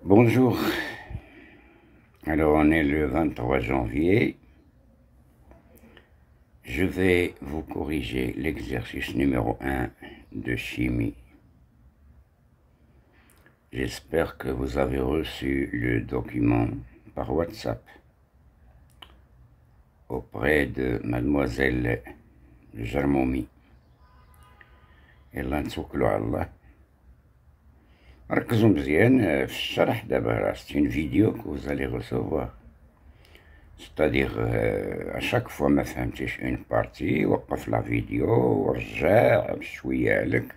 Bonjour, alors on est le 23 janvier, je vais vous corriger l'exercice numéro 1 de chimie. J'espère que vous avez reçu le document par WhatsApp auprès de mademoiselle Jarmoumi. يلا نتوكلوا على الله. ركزوا مزيان في الشرح دابا، c'est une vidéo que vous allez recevoir. C'est-à-dire à chaque fois ما فهمتيش une partie وقف لا فيديو ورجع بشويه لك.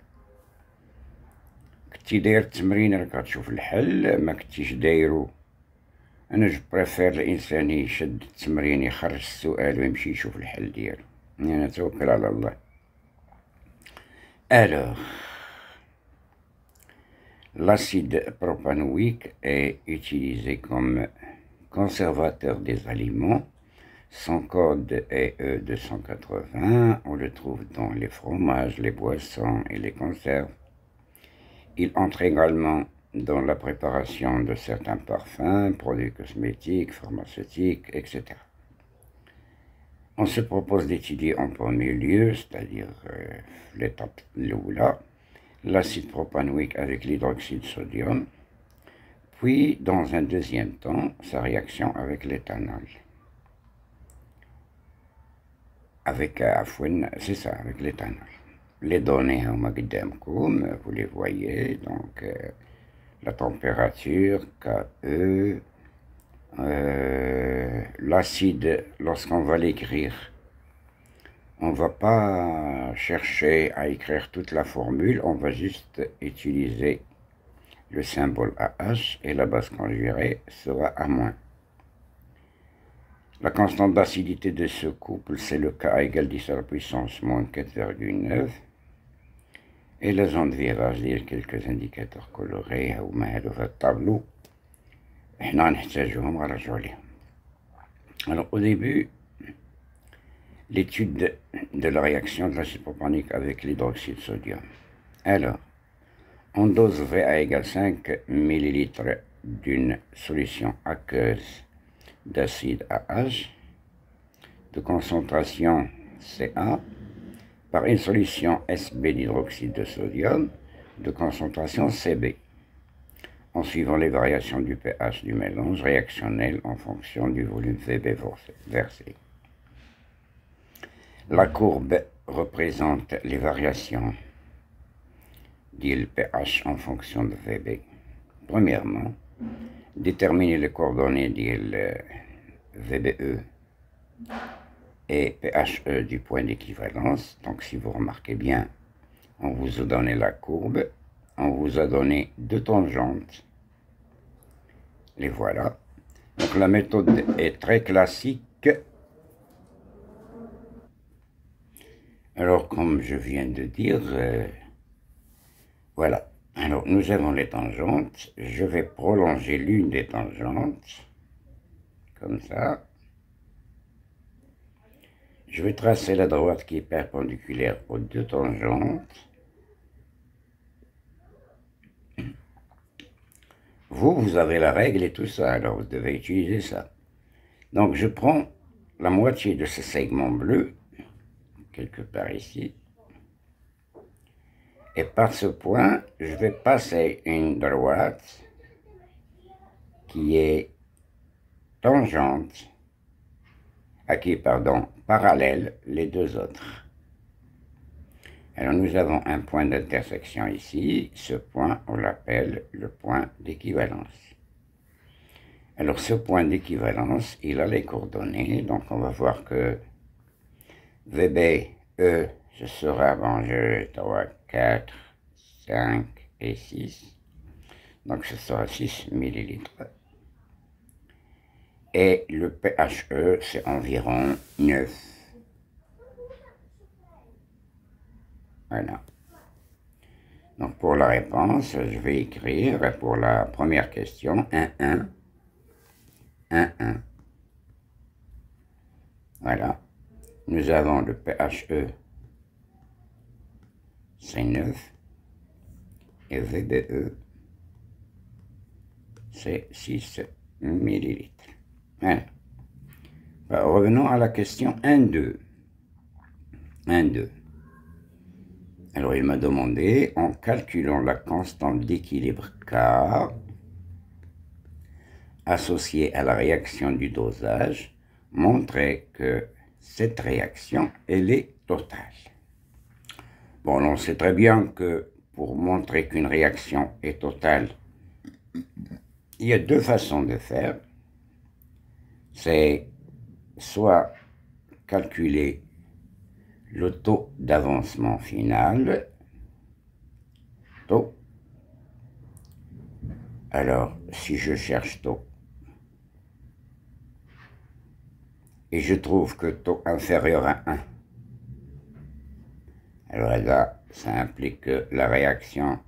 كنتي داير التمرين راك غتشوف الحل، ما كنتيش دايرو انا جو بريفير الانسان يشد التمرين يخرج السؤال ويمشي يشوف الحل ديالو. يعني نتوكل على الله. Alors, l'acide propanoïque est utilisé comme conservateur des aliments. Son code est E280. On le trouve dans les fromages, les boissons et les conserves. Il entre également dans la préparation de certains parfums, produits cosmétiques, pharmaceutiques, etc. On se propose d'étudier en premier lieu, c'est-à-dire l'étape l'oula, l'acide propanoïque avec l'hydroxyde de sodium, puis dans un deuxième temps, sa réaction avec l'éthanol. Avec c'est ça, avec l'éthanol. Les données vous les voyez, donc la température, KE, l'acide, lorsqu'on va l'écrire, on ne va pas chercher à écrire toute la formule, on va juste utiliser le symbole AH et la base conjugée sera A-. La constante d'acidité de ce couple, c'est le Ka égale 10 à la puissance moins 4,9. Et la zone de virage, il y a quelques indicateurs colorés ou mal dans le tableau. Alors au début, l'étude de la réaction de l'acide propanique avec l'hydroxyde de sodium. Alors, en dose VA égale 5 ml d'une solution aqueuse d'acide AH de concentration Ca par une solution Sb d'hydroxyde de sodium de concentration Cb, en suivant les variations du pH du mélange réactionnel en fonction du volume Vb versé. La courbe représente les variations du pH en fonction de Vb. Premièrement, déterminer les coordonnées du VBE et PHE du point d'équivalence. Donc si vous remarquez bien, on vous a donné la courbe, on vous a donné deux tangentes. Les voilà. Donc la méthode est très classique. Alors comme je viens de dire, voilà. Alors nous avons les tangentes. Je vais prolonger l'une des tangentes, comme ça. Je vais tracer la droite qui est perpendiculaire aux deux tangentes. Vous avez la règle et tout ça, alors vous devez utiliser ça. Donc je prends la moitié de ce segment bleu, quelque part ici, et par ce point, je vais passer une droite qui est tangente, parallèle les deux autres. Alors nous avons un point d'intersection ici, ce point on l'appelle le point d'équivalence. Alors ce point d'équivalence, il a les coordonnées, donc on va voir que VB, E, ce sera, bon, 3, 4, 5 et 6, donc ce sera 6 millilitres. Et le PHE, c'est environ 9. Voilà. Donc pour la réponse, je vais écrire pour la première question 1, 1, 1, 1. Voilà. Nous avons le PHE, c'est 9, et VBE, c'est 6 millilitres. Voilà. Revenons à la question 1-2. 1-2. Alors, il m'a demandé, en calculant la constante d'équilibre K associée à la réaction du dosage, montrer que cette réaction, elle est totale. Bon, on sait très bien que pour montrer qu'une réaction est totale, il y a deux façons de faire. C'est soit calculer le taux d'avancement final, taux. Alors, si je cherche taux, et je trouve que taux inférieur à 1, alors là, ça implique que la réaction,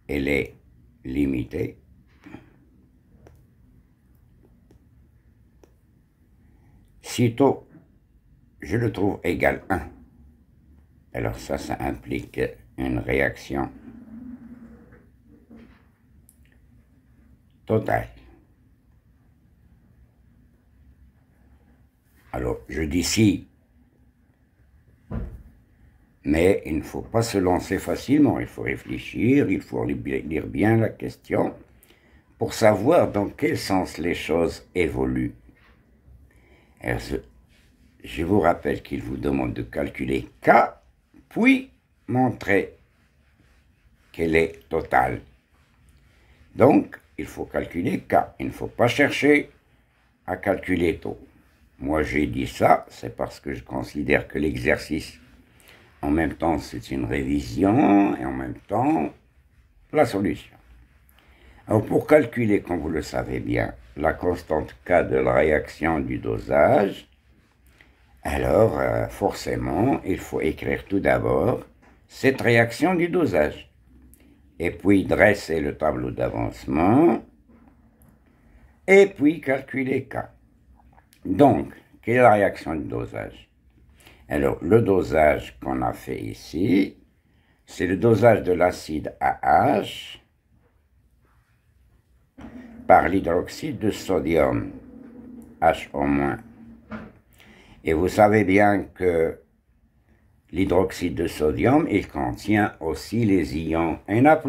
elle est limitée. Si taux, je le trouve égal 1, alors ça implique une réaction totale. Alors, je dis si, mais il ne faut pas se lancer facilement, il faut réfléchir, il faut lire bien la question pour savoir dans quel sens les choses évoluent. Alors, je vous rappelle qu'il vous demande de calculer K, puis montrer qu'elle est totale. Donc, il faut calculer K. Il ne faut pas chercher à calculer taux. Moi, j'ai dit ça, c'est parce que je considère que l'exercice, en même temps, c'est une révision, et en même temps, la solution. Alors, pour calculer, comme vous le savez bien, la constante K de la réaction du dosage, alors, forcément, il faut écrire tout d'abord cette réaction du dosage, et puis dresser le tableau d'avancement, et puis calculer K. Donc, quelle est la réaction du dosage? Alors, le dosage qu'on a fait ici, c'est le dosage de l'acide AH par l'hydroxyde de sodium, HO-. Et vous savez bien que l'hydroxyde de sodium, il contient aussi les ions Na+.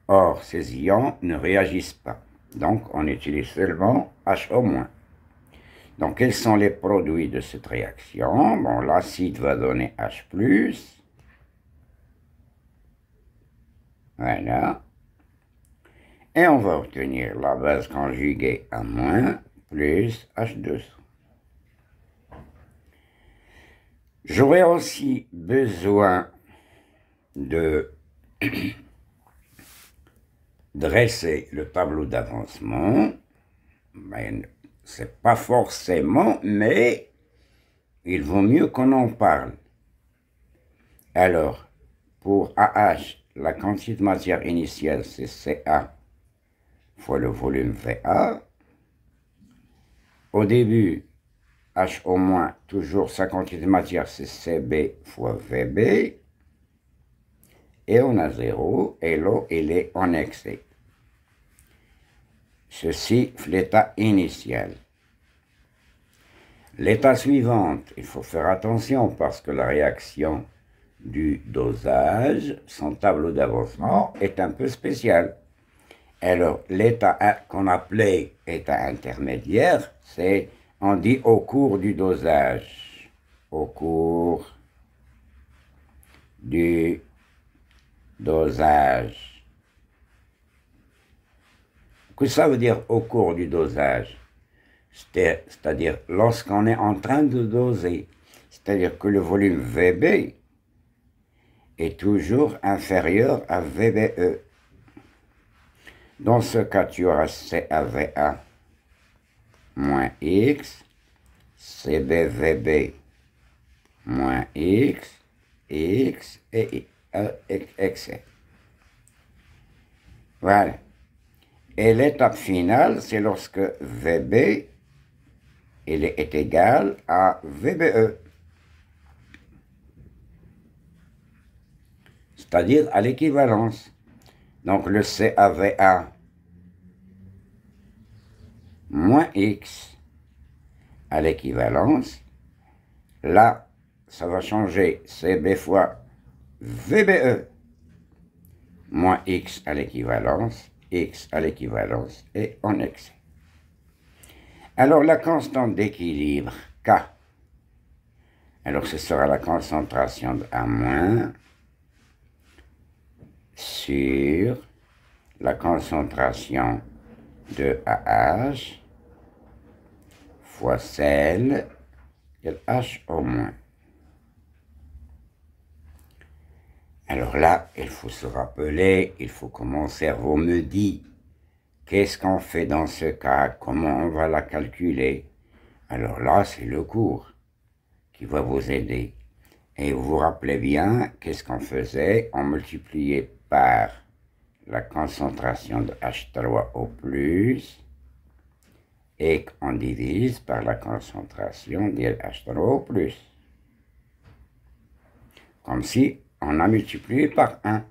Or, ces ions ne réagissent pas. Donc, on utilise seulement HO-. Donc, quels sont les produits de cette réaction? Bon, l'acide va donner H+. Voilà. Et on va obtenir la base conjuguée A- plus H2O. J'aurai aussi besoin de dresser le tableau d'avancement. C'est pas forcément, mais il vaut mieux qu'on en parle. Alors, pour AH, la quantité de matière initiale, c'est Ca fois le volume Va. Au début, HO-, toujours sa quantité de matière, c'est Cb fois Vb. Et on a 0, et l'eau, elle est en excès. Ceci, l'état initial. L'état suivant, il faut faire attention parce que la réaction du dosage, son tableau d'avancement, est un peu spécial. Alors, l'état qu'on appelait état intermédiaire, c'est, on dit au cours du dosage. Au cours du dosage. Qu'est-ce que ça veut dire au cours du dosage? C'est-à-dire lorsqu'on est en train de doser. C'est-à-dire que le volume Vb est toujours inférieur à Vbe. Dans ce cas, tu auras CaVa moins X, CbVb moins X et X. Voilà. Et l'étape finale, c'est lorsque Vb il est égal à Vbe, c'est-à-dire à l'équivalence. Donc le CAVA moins X à l'équivalence. Là, ça va changer CB fois VBE moins X à l'équivalence et en excès. Alors la constante d'équilibre K, alors ce sera la concentration de A- sur la concentration de AH fois celle de H au moins. Alors là, il faut se rappeler, il faut que mon cerveau me dise qu'est-ce qu'on fait dans ce cas, comment on va la calculer. Alors là, c'est le cours qui va vous aider. Et vous vous rappelez bien, qu'est-ce qu'on faisait? On multipliait par la concentration de H3O+, et on divise par la concentration de H3O+. Comme si on a multiplié par 1.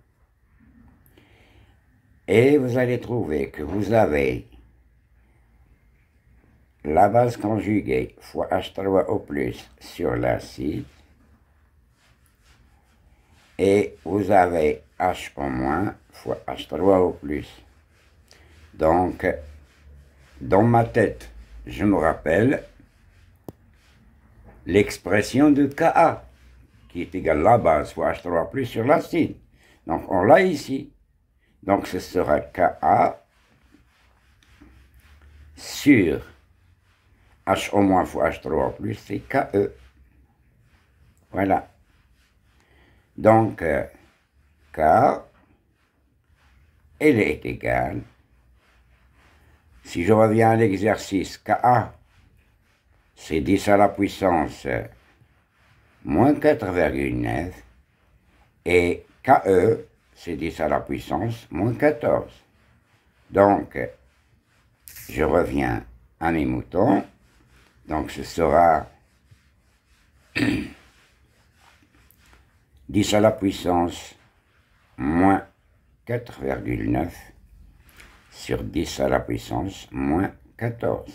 Et vous allez trouver que vous avez la base conjuguée fois H3O+, sur l'acide, et vous avez H au moins fois H3O+. Donc, dans ma tête, je me rappelle l'expression de Ka, qui est égale à la base fois H3O+ sur l'acide. Donc, on l'a ici. Donc, ce sera Ka sur H au moins fois H3O+, c'est Ke. Voilà. Donc, K, elle est égale, si je reviens à l'exercice, Ka, c'est 10 à la puissance moins 4,9, et Ke, c'est 10 à la puissance moins 14. Donc, je reviens à mes moutons, donc ce sera 10 à la puissance moins 4,9 sur 10 à la puissance moins 14,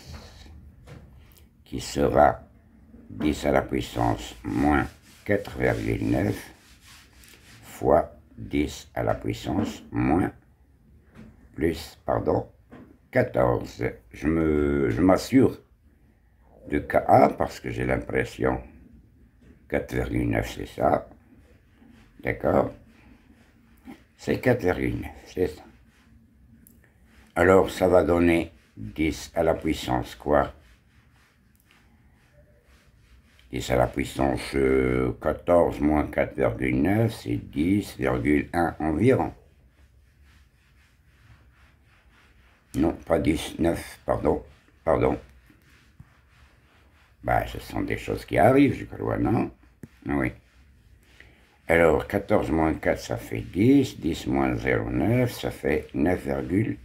qui sera 10 à la puissance moins 4,9 fois 10 à la puissance moins 14. Je m'assure de Ka parce que j'ai l'impression 4,9 c'est ça. D'accord? C'est 4,9, c'est ça. Alors, ça va donner 10 à la puissance quoi? 10 à la puissance 14 moins 4,9, c'est 10,1 environ. Non, pas 19, pardon. Bah, ce sont des choses qui arrivent, je crois, non? Oui. Alors, 14 moins 4, ça fait 10. 10 moins 0,9, ça fait 9,1.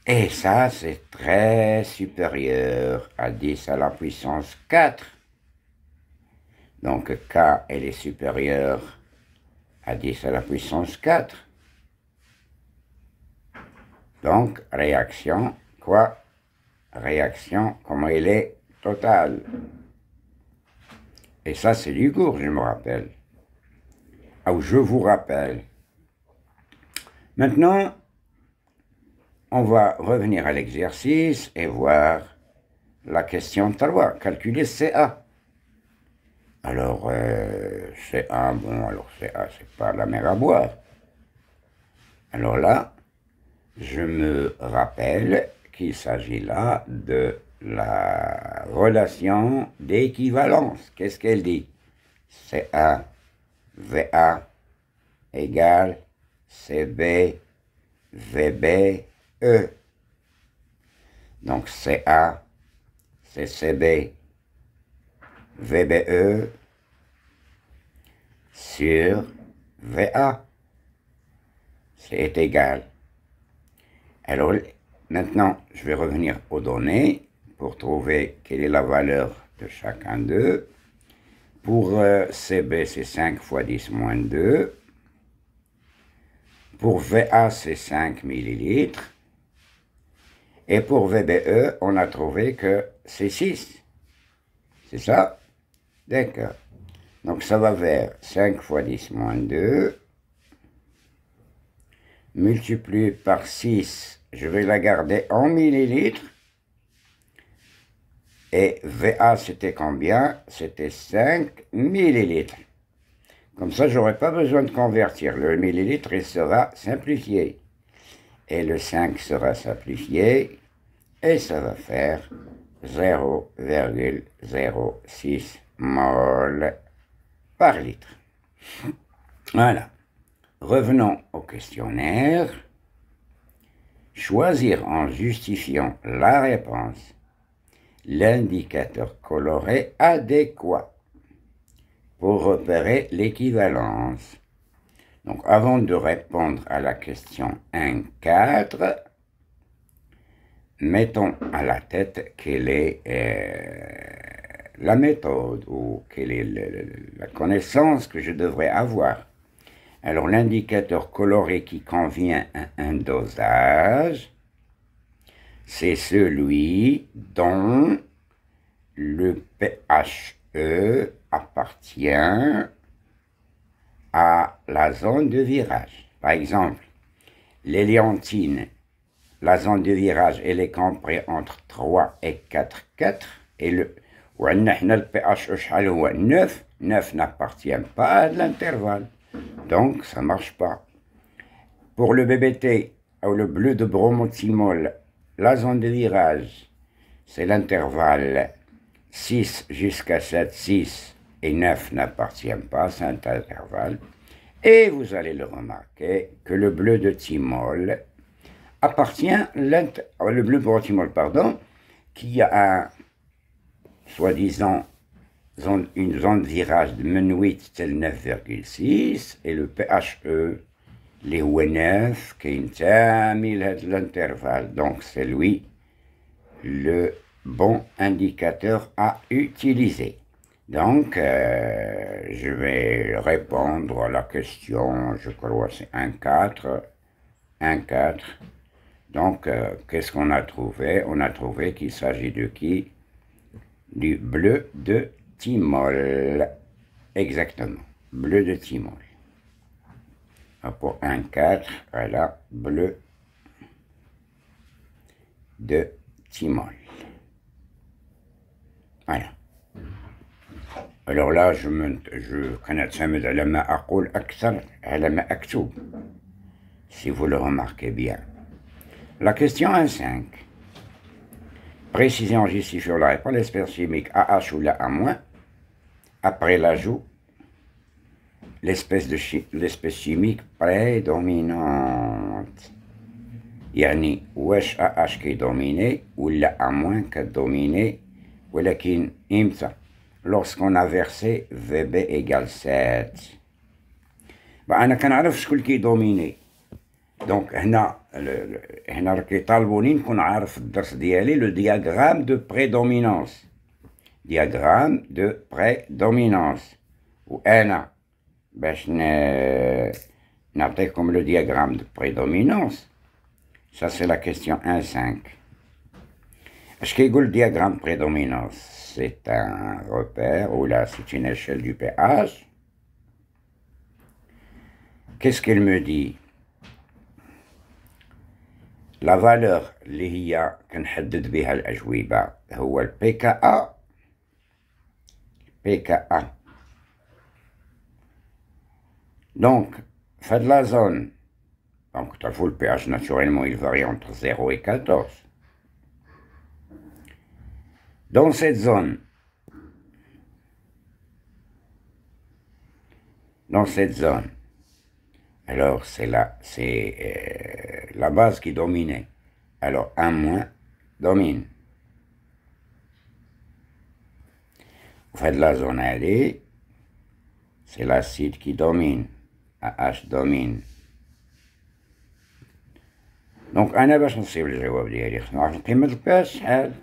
Et ça, c'est très supérieur à 10 à la puissance 4. Donc, K, elle est supérieure à 10 à la puissance 4. Donc, réaction, quoi? Réaction, comment elle est totale. Et ça, c'est du cours, je me rappelle. Ah, je vous rappelle. Maintenant, on va revenir à l'exercice et voir la question 3, calculer CA. Alors, CA, bon, alors CA, c'est pas la mer à boire. Alors là, je me rappelle qu'il s'agit là de la relation d'équivalence. Qu'est-ce qu'elle dit? CA, VA égale CB, VB, E. Donc CA, c'est CB, VBE sur VA. C'est égal. Alors, maintenant, je vais revenir aux données pour trouver quelle est la valeur de chacun d'eux. Pour CB, c'est 5 fois 10 moins 2. Pour VA, c'est 5 millilitres. Et pour VBE, on a trouvé que c'est 6. C'est ça? D'accord. Donc ça va vers 5 fois 10 moins 2. Multiplié par 6, je vais la garder en millilitres. Et VA, c'était combien? C'était 5 millilitres. Comme ça, je n'aurai pas besoin de convertir. Le millilitre, il sera simplifié. Et le 5 sera simplifié. Et ça va faire 0,06 mol par litre. Voilà. Revenons au questionnaire. Choisir en justifiant la réponse l'indicateur coloré adéquat pour repérer l'équivalence. Donc, avant de répondre à la question 1.4, mettons à la tête quelle est la méthode ou quelle est la connaissance que je devrais avoir. Alors, l'indicateur coloré qui convient à un dosage, c'est celui dont le pHE appartient à la zone de virage. Par exemple, l'héliantine, la zone de virage, elle est comprise entre 3 et 4,4. Et le pH 9, 9 n'appartient pas à l'intervalle. Donc, ça ne marche pas. Pour le BBT, ou le bleu de bromothymol, la zone de virage, c'est l'intervalle 6 jusqu'à 7, 6 et 9 n'appartient pas à cet intervalle. Et vous allez le remarquer que le bleu de thymol appartient, le bleu de bromothymol, pardon, qui a soi-disant une zone de virage de -8 tel 9,6 et le pHE les W9 qui est l'intervalle. Donc c'est lui le bon indicateur à utiliser. Donc je vais répondre à la question, je crois c'est 1.4. 1.4. Donc qu'est-ce qu'on a trouvé? On a trouvé qu'il s'agit de qui? Du bleu de thymol. Exactement, bleu de thymol. Pour 1.4, voilà, bleu de thymol. Voilà. Alors là, je كنعتمد على ما أقول أكثر على ما أكتب, si vous le remarquez bien. La question 1.5. Préciser en justifiant la réponse l'espèce chimique AH ou la A-, après l'ajout, l'espèce chimique prédominante. يعني واش AH qui est dominé ou la A- qui est dominé, ولكن إمتى؟ lorsqu'on a versé VB égale 7. أنا كنعرف شكون كي دوميني. دونك هنا راه كيطالبوني نكون عارف في الدرس ديالي لو دياغرام دو بريدومينونس. دياغرام دو بريدومينونس. وأنا باش نعطيكم لو دياغرام دو بريدومينونس. Ça c'est la question 1.5. Est-ce qu'il y a le diagramme de prédominance? C'est un repère, ou là c'est une échelle du pH. Qu'est-ce qu'elle me dit? La valeur اللي هي كنحدد بها الأجوبة هو ال PKA. PKA. Donc, fait de la zone. Donc, le pH naturellement il varie entre 0 et 14. Dans cette zone, alors c'est la base qui dominait. Alors 1- domine. Vous faites la zone AD, c'est l'acide qui domine. AH domine. Donc أنا باش نصيب الجواب ديالي خصنا نعرف قيمة الباش شحال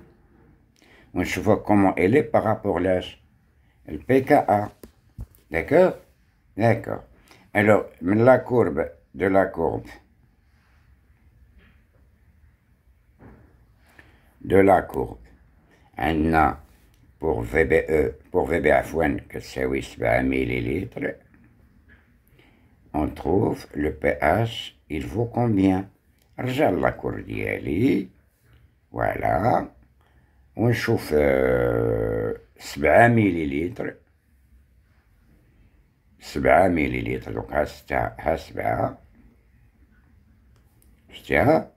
ونشوفها كومون إلي باغابور لاش le pKa. D'accord? D'accord. Alors, la courbe de la courbe عندنا pour VBE pour VB عفوا كتساوي 7 millilitres. On trouve le pH, il vaut combien? رجع لاكور ديالي فوالا ونشوف 7 مليلتر 7 مليلتر دوك ها 7 شتيها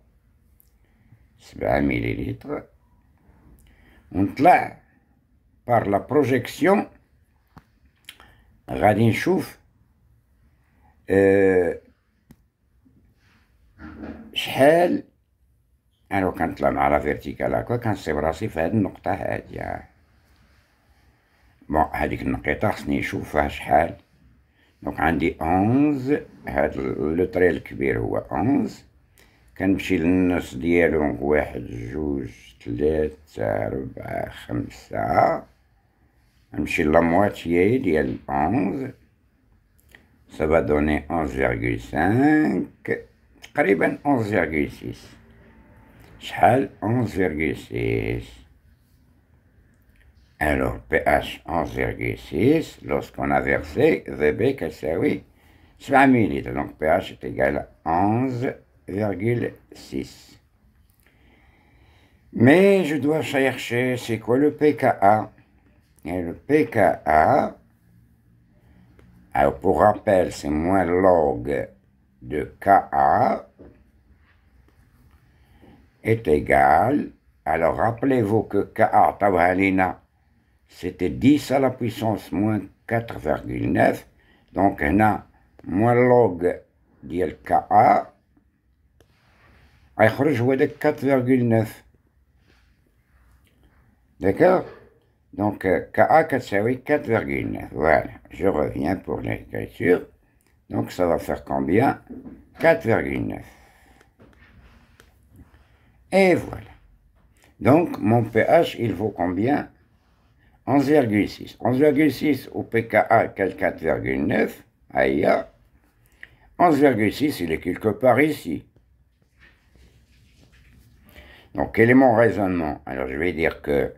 7 مليلتر ونطلع بار لا بروجيكسيون غادي نشوف شحال انا كنطلع مع لا فيرتيكال هكا كنصيب راسي في هاد النقطة هادي بون هاديك النقيطة خصني نشوف فيها شحال دونك عندي 11 هاد لو طري الكبير هو 11 كنمشي للنص ديالو 1 2 3 4 5 نمشي لا مواتيي ديال 11 ça va donner 11,5 تقريبا 11,6 شحال 11,6 alors pH 11,6 lorsqu'on a versé VB كتساوي 7 millilitres donc pH est égal à 11,6 mais je dois chercher c'est quoi le pKa et le pKa alors pour rappel c'est moins log de Ka est égal, alors rappelez-vous que Ka Tawhalina c'était 10 à la puissance moins 4,9 donc on a moins log ديال Ka غيخرج هو داك 4,9 d'accord donc Ka كتساوي 4,9 voilà je reviens pour l'écriture donc ça va faire combien 4,9 et voilà donc mon pH il vaut combien 11,6 11,6 au pKa quel 4,9 aïe 11,6 il est quelque part ici donc quel est mon raisonnement alors je vais dire que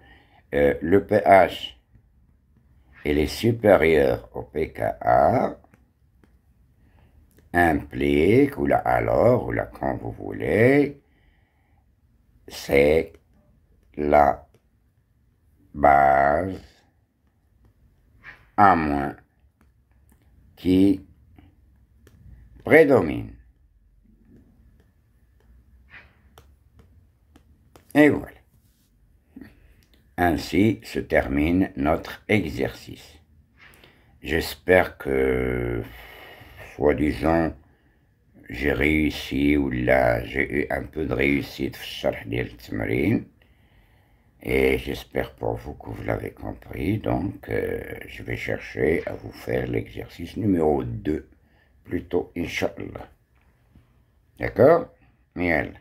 le pH il est supérieur au pKa implique ou là alors ou là quand vous voulez c'est la base à moins qui prédomine. Et voilà. Ainsi se termine notre exercice. J'espère que, soi-disant, j'ai réussi ou là j'ai eu un peu de réussite et j'espère pour vous que vous l'avez compris. Donc je vais chercher à vous faire l'exercice numéro 2 plutôt Inch'Allah. D'accord? Miel.